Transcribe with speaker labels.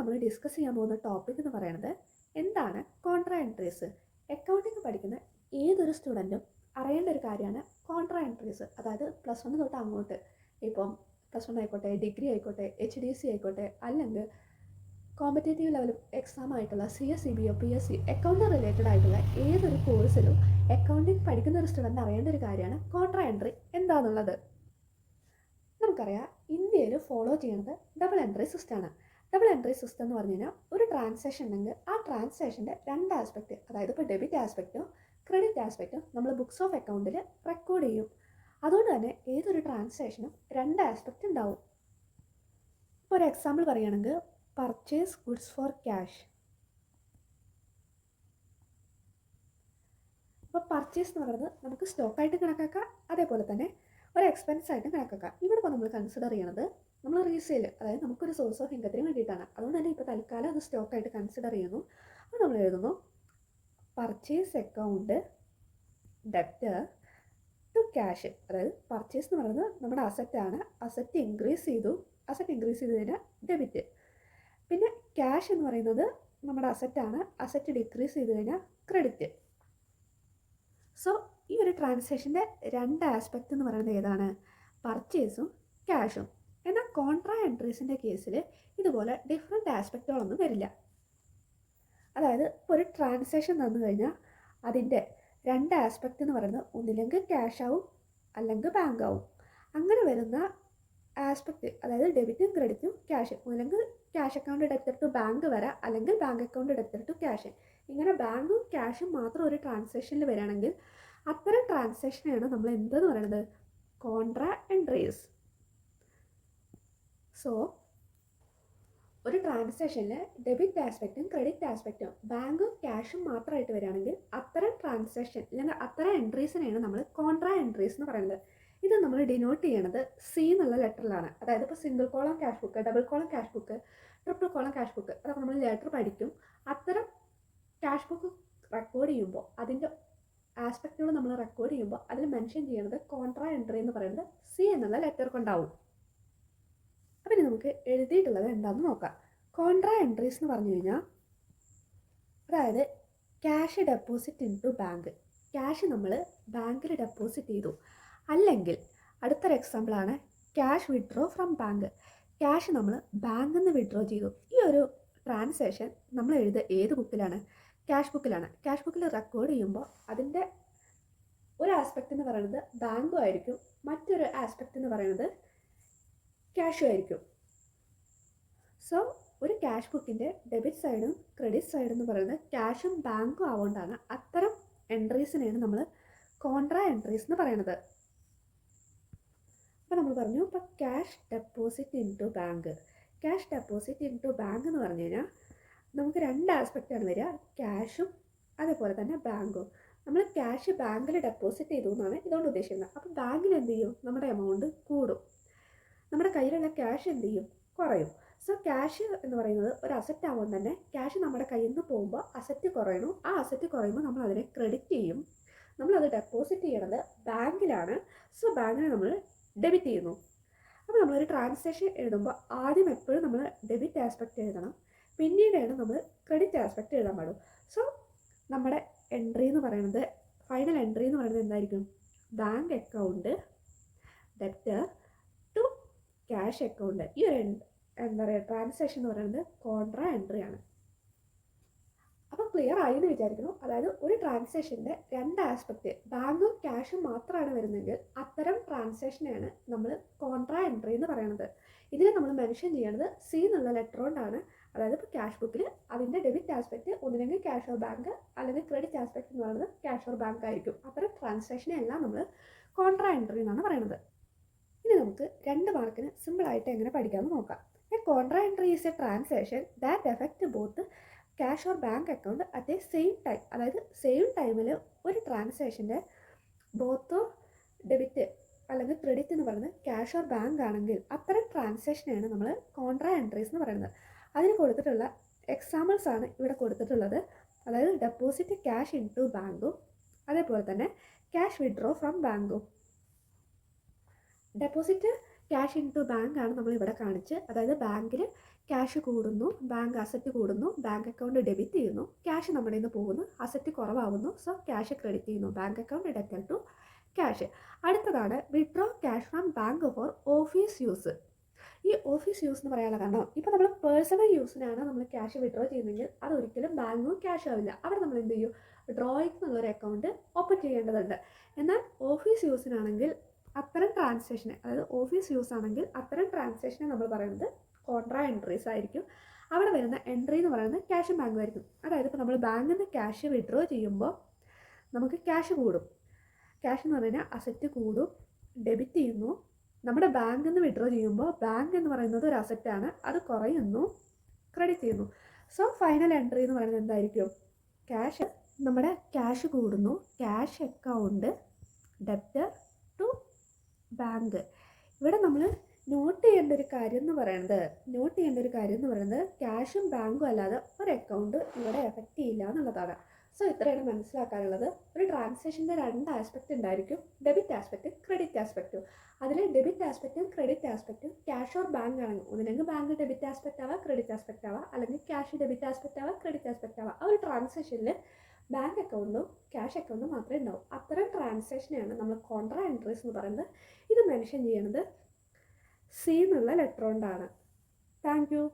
Speaker 1: നമ്മൾ ഡിസ്കസ് ചെയ്യാൻ പോകുന്ന ടോപ്പിക് എന്ന് പറയുന്നത് എന്താണ് കോൺട്രാ എൻട്രീസ്. അക്കൗണ്ടിങ് പഠിക്കുന്ന ഏതൊരു സ്റ്റുഡൻറ്റും അറിയേണ്ട ഒരു കാര്യമാണ് കോൺട്രാ എൻട്രീസ്. അതായത് +1 തൊട്ട് അങ്ങോട്ട്, ഇപ്പം +1 ആയിക്കോട്ടെ, ഡിഗ്രി ആയിക്കോട്ടെ, HDC ആയിക്കോട്ടെ, അല്ലെങ്കിൽ കോമ്പറ്റേറ്റീവ് ലെവൽ എക്സാം ആയിട്ടുള്ള CSCBO PSC അക്കൗണ്ട് റിലേറ്റഡ് ആയിട്ടുള്ള ഏതൊരു കോഴ്സിലും അക്കൗണ്ടിങ് പഠിക്കുന്ന ഒരു സ്റ്റുഡൻറ്റ് അറിയേണ്ട ഒരു കാര്യമാണ് കോൺട്രാ എൻട്രി എന്താണെന്നുള്ളത്. നമുക്കറിയാം, ഇന്ത്യയിൽ ഫോളോ ചെയ്യുന്നത് ഡബിൾ എൻട്രി സിസ്റ്റമാണ്. ഡബിൾ എൻട്രി സിസ്റ്റം എന്ന് പറഞ്ഞു കഴിഞ്ഞാൽ ഒരു ട്രാൻസാക്ഷൻ ഉണ്ടെങ്കിൽ ആ ട്രാൻസാക്ഷൻ്റെ രണ്ട് ആസ്പെക്റ്റ്, അതായത് ഇപ്പോൾ ഡെബിറ്റ് ആസ്പെക്റ്റോ ക്രെഡിറ്റ് ആസ്പെക്റ്റോ നമ്മൾ ബുക്സ് ഓഫ് അക്കൗണ്ടിൽ റെക്കോർഡ് ചെയ്യും. അതുകൊണ്ട് തന്നെ ഏതൊരു ട്രാൻസാക്ഷനും രണ്ട് ആസ്പെക്റ്റ് ഉണ്ടാവും. ഇപ്പോൾ ഒരു എക്സാമ്പിൾ പറയുകയാണെങ്കിൽ പർച്ചേസ് ഗുഡ്സ് ഫോർ ക്യാഷ്. അപ്പോൾ പർച്ചേസ് എന്ന് പറയുന്നത് നമുക്ക് സ്റ്റോക്കായിട്ട് കണക്കാക്കാം, അതേപോലെ തന്നെ ഒരു എക്സ്പെൻസ് ആയിട്ട് കണക്കാക്കാം. ഇവിടെ ഇപ്പോൾ നമ്മൾ കൺസിഡർ ചെയ്യണത് നമ്മൾ റീസെയിൽ, അതായത് നമുക്കൊരു സോഴ്സ് ഓഫ് ഇൻകത്തിന് വേണ്ടിയിട്ടാണ്. അതുകൊണ്ട് തന്നെ ഇപ്പോൾ തൽക്കാലം അത് സ്റ്റോക്കായിട്ട് കൺസിഡർ ചെയ്യുന്നു. അപ്പോൾ നമ്മൾ എഴുതുന്നു purchase account debtor to cash. അതായത് പർച്ചേസ് എന്ന് പറയുന്നത് നമ്മുടെ അസറ്റാണ്, അസറ്റ് ഇൻക്രീസ് ചെയ്തു കഴിഞ്ഞാൽ ഡെബിറ്റ്. പിന്നെ ക്യാഷ് എന്ന് പറയുന്നത് നമ്മുടെ അസറ്റാണ്, അസറ്റ് ഡിക്രീസ് ചെയ്ത് കഴിഞ്ഞാൽ ക്രെഡിറ്റ്. സോ ഈ ഒരു ട്രാൻസാക്ഷൻ്റെ രണ്ട് ആസ്പെക്റ്റ് എന്ന് പറയുന്നത് ഏതാണ്? പർച്ചേസും ക്യാഷും. എന്നാൽ കോൺട്രാ എൻട്രീസിൻ്റെ കേസിൽ ഇതുപോലെ ഡിഫറെൻറ്റ് ആസ്പെക്റ്റുകളൊന്നും വരില്ല. അതായത് ഇപ്പോൾ ഒരു ട്രാൻസാക്ഷൻ തന്നു കഴിഞ്ഞാൽ അതിൻ്റെ രണ്ട് ആസ്പെക്റ്റ് എന്ന് പറയുന്നത് ഒന്നില്ലെങ്കിൽ ക്യാഷ് ആവും അല്ലെങ്കിൽ ബാങ്ക് ആവും. അങ്ങനെ വരുന്ന ആസ്പെക്റ്റ്, അതായത് ഡെബിറ്റും ക്രെഡിറ്റും ക്യാഷ്, ഒന്നില്ലെങ്കിൽ cash account debtor to bank വരാം, അല്ലെങ്കിൽ bank account debtor to cash. ഇങ്ങനെ ബാങ്കും ക്യാഷും മാത്രം ഒരു ട്രാൻസാക്ഷനിൽ വരികയാണെങ്കിൽ അത്തരം ട്രാൻസാക്ഷനെയാണ് നമ്മൾ എന്തെന്ന് പറയുന്നത്? Contra entries. സോ ഒരു ട്രാൻസാക്ഷനിൽ ഡെബിറ്റ് ആസ്പെക്റ്റും ക്രെഡിറ്റ് ആസ്പെക്റ്റും ബാങ്കും ക്യാഷും മാത്രമായിട്ട് വരികയാണെങ്കിൽ അത്തരം ട്രാൻസാക്ഷൻ അല്ലെങ്കിൽ അത്തരം എൻട്രീസിനെയാണ് നമ്മൾ കോൺട്രാ എൻട്രീസ് എന്ന് പറയുന്നത്. ഇത് നമ്മൾ ഡിനോട്ട് ചെയ്യണത് C എന്നുള്ള ലെറ്ററിലാണ്. അതായത് ഇപ്പോൾ single column cash book, double column cash book, triple column cash book, അതൊക്കെ നമ്മൾ ലെറ്റർ പഠിക്കും. അത്തരം ക്യാഷ് ബുക്ക് റെക്കോർഡ് ചെയ്യുമ്പോൾ അതിൻ്റെ ആസ്പെക്റ്റുകൾ നമ്മൾ റെക്കോർഡ് ചെയ്യുമ്പോൾ അതിൽ മെൻഷൻ ചെയ്യുന്നത് കോൺട്രാ എൻട്രി എന്ന് പറയുന്നത് C എന്നുള്ള ലെറ്റർ കൊണ്ടാവും. അപ്പം ഇനി നമുക്ക് എഴുതിയിട്ടുള്ളത് എന്താണെന്ന് നോക്കാം. കോൺട്രാ എൻട്രീസ് എന്ന് പറഞ്ഞു കഴിഞ്ഞാൽ, അതായത് cash deposit in to bank, cash നമ്മൾ ബാങ്കിൽ ഡെപ്പോസിറ്റ് ചെയ്തു. അല്ലെങ്കിൽ അടുത്തൊരു എക്സാമ്പിളാണ് cash withdraw from bank, cash നമ്മൾ ബാങ്കിൽ നിന്ന് വിഡ്രോ ചെയ്തു. ഈ ഒരു ട്രാൻസാക്ഷൻ നമ്മൾ എഴുതുക ഏത് ബുക്കിലാണ്? ക്യാഷ് ബുക്കിലാണ്. ക്യാഷ് ബുക്കിൽ റെക്കോർഡ് ചെയ്യുമ്പോൾ അതിൻ്റെ ഒരു ആസ്പെക്റ്റ് എന്ന് പറയുന്നത് ബാങ്കും ആയിരിക്കും, മറ്റൊരു ആസ്പെക്റ്റ് എന്ന് പറയുന്നത് ക്യാഷും ആയിരിക്കും. സോ ഒരു ക്യാഷ് ബുക്കിൻ്റെ ഡെബിറ്റ് സൈഡും ക്രെഡിറ്റ് സൈഡും എന്ന് പറയുന്നത് ക്യാഷും ബാങ്കും ആവുകൊണ്ടാണ് അത്തരം എൻട്രീസിനെയാണ് നമ്മൾ കോൺട്രാ എൻട്രീസ് എന്ന് പറയുന്നത്. അപ്പോൾ നമ്മൾ പറഞ്ഞു, ഇപ്പോൾ cash deposit in to bank. Cash deposit in to bank എന്ന് പറഞ്ഞു കഴിഞ്ഞാൽ നമുക്ക് രണ്ട് ആസ്പെക്റ്റാണ് വരിക, ക്യാഷും അതേപോലെ തന്നെ ബാങ്കും. നമ്മൾ ക്യാഷ് ബാങ്കിൽ ഡെപ്പോസിറ്റ് ചെയ്തു എന്നാണ് ഇതുകൊണ്ട് ഉദ്ദേശിക്കുന്നത്. അപ്പോൾ ബാങ്കിൽ എന്ത് ചെയ്യും? നമ്മുടെ എമൗണ്ട് കൂടും, നമ്മുടെ കയ്യിലുള്ള ക്യാഷ് എന്ത് ചെയ്യും? കുറയും. സോ ക്യാഷ് എന്ന് പറയുന്നത് ഒരു അസറ്റ് ആവുമ്പോൾ തന്നെ ക്യാഷ് നമ്മുടെ കയ്യിൽ നിന്ന് പോകുമ്പോൾ അസറ്റ് കുറയണം. ആ അസറ്റ് കുറയുമ്പോൾ നമ്മൾ അതിനെ ക്രെഡിറ്റ് ചെയ്യും. നമ്മളത് ഡെപ്പോസിറ്റ് ചെയ്യണത് ബാങ്കിലാണ്. സോ ബാങ്കിനെ നമ്മൾ ഡെബിറ്റ് ചെയ്യുന്നു. അപ്പോൾ നമ്മളൊരു ട്രാൻസാക്ഷൻ എഴുതുമ്പോൾ ആദ്യം എപ്പോഴും നമ്മൾ ഡെബിറ്റ് ആസ്പെക്റ്റ് എഴുതണം, പിന്നീടാണ് നമ്മൾ ക്രെഡിറ്റ് ആസ്പെക്റ്റ് എഴുതാൻ പാടും. സോ നമ്മുടെ എൻട്രി എന്ന് പറയുന്നത്, ഫൈനൽ എൻട്രി എന്ന് പറയുന്നത് എന്തായിരിക്കും? Bank account debtor to cash account. ഈ ഒരു എന്താ പറയുക ട്രാൻസാക്ഷൻ എന്ന് പറയുന്നത് കോൺട്രാ എൻട്രി ആണ്. അപ്പോൾ ക്ലിയർ ആയി എന്ന് വിചാരിക്കുന്നു. അതായത് ഒരു ട്രാൻസാക്ഷൻ്റെ രണ്ട് ആസ്പെക്റ്റ് ബാങ്കും ക്യാഷും മാത്രമാണ് വരുന്നതെങ്കിൽ അത്തരം ട്രാൻസാക്ഷനെയാണ് നമ്മൾ കോൺട്രാ എൻട്രി എന്ന് പറയുന്നത്. ഇതിൽ നമ്മൾ മെൻഷൻ ചെയ്യേണ്ടത് C എന്നുള്ള ലെറ്റർ കൊണ്ടാണ്. അതായത് ഇപ്പോൾ ക്യാഷ് ബുക്കിൽ അതിൻ്റെ ഡെബിറ്റ് ആസ്പെക്റ്റ് ഒന്നില്ലെങ്കിൽ ക്യാഷ് ഓർ ബാങ്ക്, അല്ലെങ്കിൽ ക്രെഡിറ്റ് ആസ്പെക്റ്റ് എന്ന് പറയുന്നത് ക്യാഷ് ഓർ ബാങ്ക് ആയിരിക്കും. അത്തരം ട്രാൻസാക്ഷനെ എല്ലാം നമ്മൾ കോൺട്രാ എൻട്രി എന്നാണ് പറയുന്നത്. ഇനി നമുക്ക് 2 മാർക്കിന് സിമ്പിളായിട്ട് എങ്ങനെ പഠിക്കാമെന്ന് നോക്കാം. A contra entry is A transaction that effect both cash or bank account at A same time. അതായത് സെയിം ടൈമിൽ ഒരു ട്രാൻസാക്ഷൻ്റെ ബോത്ത് ഡെബിറ്റ് അല്ലെങ്കിൽ ക്രെഡിറ്റ് എന്ന് പറയുന്നത് ക്യാഷ് ഓർ ബാങ്ക് ആണെങ്കിൽ അത്തരം ട്രാൻസാക്ഷനെയാണ് നമ്മൾ കോൺട്രാ എൻട്രീസ് എന്ന് പറയുന്നത്. അതിന് കൊടുത്തിട്ടുള്ള എക്സാമ്പിൾസ് ആണ് ഇവിടെ കൊടുത്തിട്ടുള്ളത്. അതായത് ഡെപ്പോസിറ്റ് ക്യാഷ് ഇൻ ടു ബാങ്കും അതേപോലെ തന്നെ ക്യാഷ് വിഡ്രോ ഫ്രം ബാങ്കും. Deposit cash in to bank ആണ് നമ്മളിവിടെ കാണിച്ച്. അതായത് ബാങ്കിൽ ക്യാഷ് കൂടുന്നു, ബാങ്ക് അസറ്റ് കൂടുന്നു, ബാങ്ക് അക്കൗണ്ട് ഡെബിറ്റ് ചെയ്യുന്നു, ക്യാഷ് നമ്മുടെ നിന്ന് പോകുന്നു, അസറ്റ് കുറവാകുന്നു, സോ ക്യാഷ് ക്രെഡിറ്റ് ചെയ്യുന്നു, bank account debit to cash. അടുത്തതാണ് withdraw cash from bank for office use. ഈ ഓഫീസ് യൂസ് എന്ന് പറയാനുള്ള കാരണം, ഇപ്പോൾ നമ്മൾ പേഴ്സണൽ യൂസിനാണ് നമ്മൾ ക്യാഷ് വിഡ്രോ ചെയ്യുന്നതെങ്കിൽ അതൊരിക്കലും ബാങ്കും ക്യാഷ് ആവില്ല. അവിടെ നമ്മൾ എന്ത് ചെയ്യും, ഡ്രോയിങ് എന്നുള്ളൊരു അക്കൗണ്ട് ഓപ്പൺ ചെയ്യേണ്ടതുണ്ട്. എന്നാൽ ഓഫീസ് യൂസിനാണെങ്കിൽ അത്തരം ട്രാൻസാക്ഷന്, അതായത് ഓഫീസ് യൂസ് ആണെങ്കിൽ അത്തരം ട്രാൻസാക്ഷനെ നമ്മൾ പറയുന്നത് കോൺട്രാ എൻട്രീസ് ആയിരിക്കും. അവിടെ വരുന്ന എൻട്രി എന്ന് പറയുന്നത് ക്യാഷും ബാങ്കും ആയിരിക്കും. അതായത് ഇപ്പോൾ നമ്മൾ ബാങ്കിൽ നിന്ന് ക്യാഷ് വിഡ്രോ ചെയ്യുമ്പോൾ നമുക്ക് ക്യാഷ് കൂടും. ക്യാഷ് എന്ന് പറഞ്ഞു കഴിഞ്ഞാൽ അസറ്റ് കൂടും, ഡെബിറ്റ് ചെയ്യുന്നു. നമ്മുടെ ബാങ്കിൽ നിന്ന് വിഡ്രോ ചെയ്യുമ്പോൾ ബാങ്ക് എന്ന് പറയുന്നത് ഒരു അസറ്റാണ്, അത് കുറയുന്നു, ക്രെഡിറ്റ് ചെയ്യുന്നു. സോ ഫൈനൽ എൻട്രി എന്ന് പറയുന്നത് എന്തായിരിക്കും, ക്യാഷ്. നമ്മുടെ ക്യാഷ് കൂടുന്നു, cash account debtor to bank. ഇവിടെ നമ്മൾ നോട്ട് ചെയ്യേണ്ട ഒരു കാര്യം എന്ന് പറയുന്നത് ക്യാഷും ബാങ്കും അല്ലാതെ ഒരു അക്കൗണ്ട് ഇവിടെ എഫക്റ്റ് ചെയ്യില്ല എന്നുള്ളതാണ്. സോ ഇത്രയാണ് മനസ്സിലാക്കാനുള്ളത്. ഒരു ട്രാൻസാക്ഷൻ്റെ രണ്ട് ആസ്പെക്റ്റ് ഉണ്ടായിരിക്കും, ഡെബിറ്റ് ആസ്പെക്റ്റും ക്രെഡിറ്റ് ആസ്പെക്റ്റും. അതിൽ ഡെബിറ്റ് ആസ്പെക്റ്റും ക്രെഡിറ്റ് ആസ്പെക്റ്റും ക്യാഷ് ഓർ ബാങ്ക് ആണെങ്കിൽ ഒന്നില്ലെങ്കിൽ ബാങ്ക് ഡെബിറ്റ് ആസ്പെക്റ്റ് ആവാം, ക്രെഡിറ്റ് ആസ്പെക്റ്റ് ആവാം, അല്ലെങ്കിൽ ക്യാഷ് ഡെബിറ്റ് ആസ്പെക്റ്റ് ആവാം, ക്രെഡിറ്റ് ആസ്പെക്റ്റ് ആവാം. ആ ഒരു ട്രാൻസാക്ഷനിൽ ബാങ്ക് അക്കൗണ്ടും ക്യാഷ് അക്കൗണ്ടും മാത്രമേ ഉണ്ടാവും. അത്തരം ട്രാൻസാക്ഷനെയാണ് നമ്മൾ കോൺട്രാ എൻട്രീസ് എന്ന് പറയുന്നത്. ഇത് മെൻഷൻ ചെയ്യുന്നത് സി എന്നുള്ള ലെറ്റർ കൊണ്ടാണ്. Thank you.